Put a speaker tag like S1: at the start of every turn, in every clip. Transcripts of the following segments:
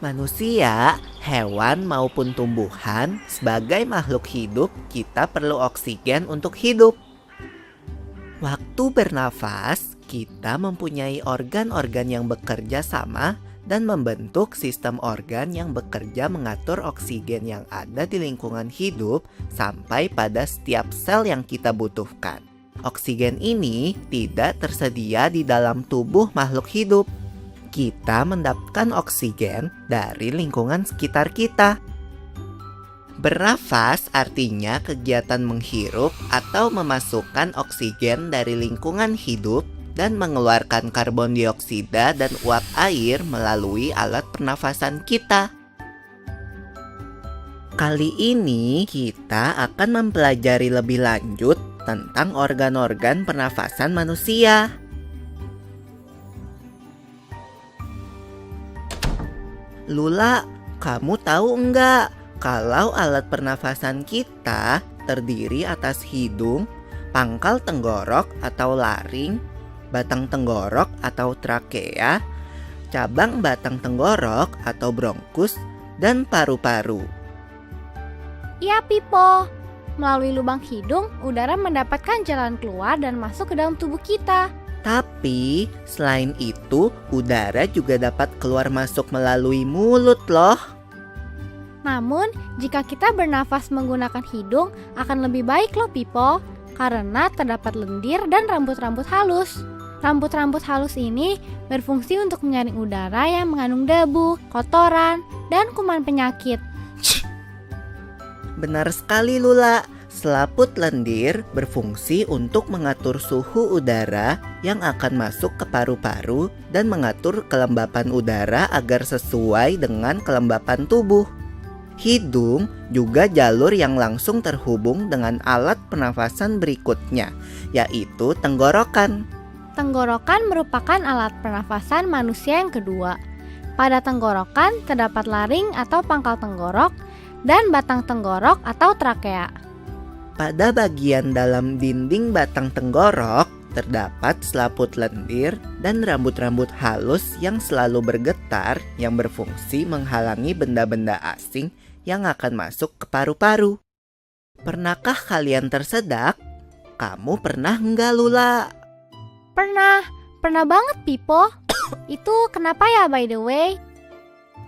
S1: Manusia, hewan maupun tumbuhan, sebagai makhluk hidup, kita perlu oksigen untuk hidup. Waktu bernafas, kita mempunyai organ-organ yang bekerja sama dan membentuk sistem organ yang bekerja mengatur oksigen yang ada di lingkungan hidup sampai pada setiap sel yang kita butuhkan. Oksigen ini tidak tersedia di dalam tubuh makhluk hidup. Kita mendapatkan oksigen dari lingkungan sekitar kita. Bernafas artinya kegiatan menghirup atau memasukkan oksigen dari lingkungan hidup dan mengeluarkan karbon dioksida dan uap air melalui alat pernafasan kita. Kali ini kita akan mempelajari lebih lanjut tentang organ-organ pernafasan manusia. Lula, kamu tahu enggak kalau alat pernafasan kita terdiri atas hidung, pangkal tenggorok atau laring, batang tenggorok atau trakea, cabang batang tenggorok atau bronkus, dan paru-paru.
S2: Iya, Pipo. Melalui lubang hidung, udara mendapatkan jalan keluar dan masuk ke dalam tubuh kita.
S1: Tapi, selain itu, udara juga dapat keluar masuk melalui mulut loh.
S2: Namun, jika kita bernafas menggunakan hidung, akan lebih baik loh, Pipo. Karena terdapat lendir dan rambut-rambut halus. Rambut-rambut halus ini berfungsi untuk menyaring udara yang mengandung debu, kotoran, dan kuman penyakit.
S1: Benar sekali, Lula. Selaput lendir berfungsi untuk mengatur suhu udara yang akan masuk ke paru-paru dan mengatur kelembapan udara agar sesuai dengan kelembapan tubuh. Hidung juga jalur yang langsung terhubung dengan alat pernafasan berikutnya, yaitu tenggorokan.
S2: Tenggorokan merupakan alat pernafasan manusia yang kedua. Pada tenggorokan terdapat laring atau pangkal tenggorok dan batang tenggorok atau trakea.
S1: Pada bagian dalam dinding batang tenggorok terdapat selaput lendir dan rambut-rambut halus yang selalu bergetar yang berfungsi menghalangi benda-benda asing yang akan masuk ke paru-paru. Pernahkah kalian tersedak? Kamu pernah enggak, Lula?
S2: Pernah banget, Pipo. Itu kenapa ya, by the way?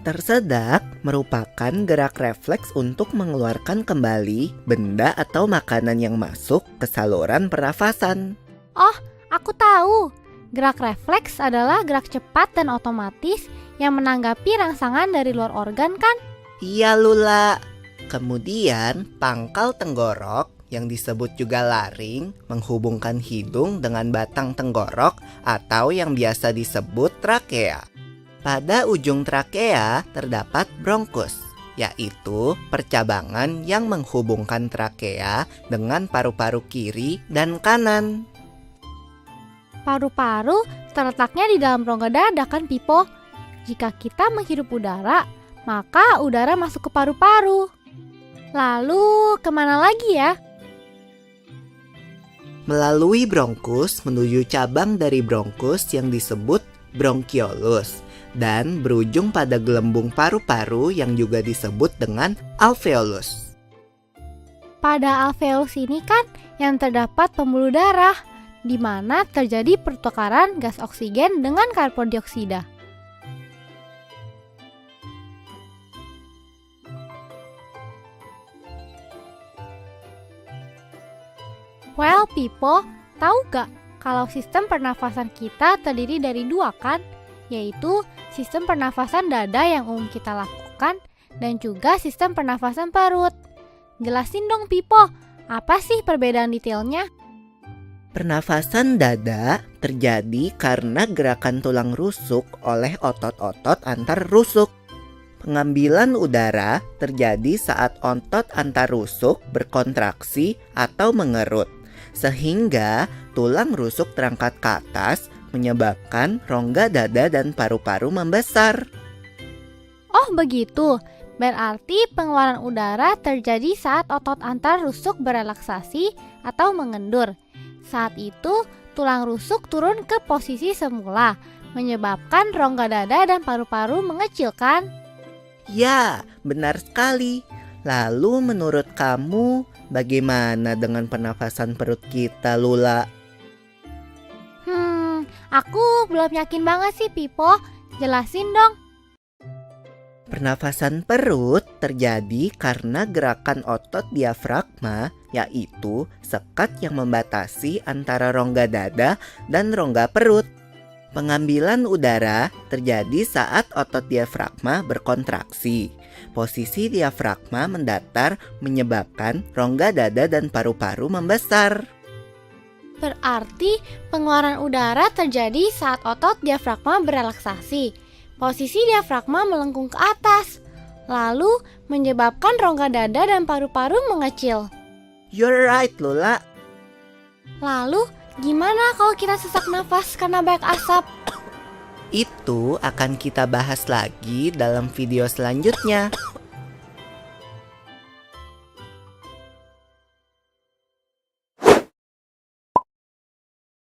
S1: Tersedak merupakan gerak refleks untuk mengeluarkan kembali benda atau makanan yang masuk ke saluran pernafasan.
S2: Oh, aku tahu. Gerak refleks adalah gerak cepat dan otomatis yang menanggapi rangsangan dari luar organ, kan?
S1: Iya, Lula. Kemudian pangkal tenggorok yang disebut juga laring menghubungkan hidung dengan batang tenggorok atau yang biasa disebut trakea. Pada ujung trakea terdapat bronkus, yaitu percabangan yang menghubungkan trakea dengan paru-paru kiri dan kanan.
S2: Paru-paru terletaknya di dalam rongga dada, kan, Pipo? Jika kita menghirup udara, maka udara masuk ke paru-paru. Lalu kemana lagi ya?
S1: Melalui bronkus menuju cabang dari bronkus yang disebut bronkiolus dan berujung pada gelembung paru-paru yang juga disebut dengan alveolus.
S2: Pada alveolus ini kan yang terdapat pembuluh darah, di mana terjadi pertukaran gas oksigen dengan karbon dioksida. Well, Pipo, tahu gak kalau sistem pernafasan kita terdiri dari dua, kan? Yaitu sistem pernafasan dada yang umum kita lakukan dan juga sistem pernafasan perut. Jelasin dong, Pipo, apa sih perbedaan detailnya?
S1: Pernafasan dada terjadi karena gerakan tulang rusuk oleh otot-otot antar rusuk. Pengambilan udara terjadi saat otot antar rusuk berkontraksi atau mengerut, sehingga tulang rusuk terangkat ke atas menyebabkan rongga dada dan paru-paru membesar.
S2: Oh begitu, berarti pengeluaran udara terjadi saat otot antar rusuk berelaksasi atau mengendur. Saat itu, tulang rusuk turun ke posisi semula, menyebabkan rongga dada dan paru-paru mengecil, kan?
S1: Ya, benar sekali. Lalu menurut kamu, bagaimana dengan pernafasan perut kita, Lula?
S2: Aku belum yakin banget sih, Pipo. Jelasin dong.
S1: Pernafasan perut terjadi karena gerakan otot diafragma, yaitu sekat yang membatasi antara rongga dada dan rongga perut. Pengambilan udara terjadi saat otot diafragma berkontraksi. Posisi diafragma mendatar menyebabkan rongga dada dan paru-paru membesar.
S2: Berarti pengeluaran udara terjadi saat otot diafragma berelaksasi. Posisi diafragma melengkung ke atas, lalu menyebabkan rongga dada dan paru-paru mengecil.
S1: You're right, Lula.
S2: Lalu, gimana kalau kita sesak nafas karena banyak asap?
S1: Itu akan kita bahas lagi dalam video selanjutnya.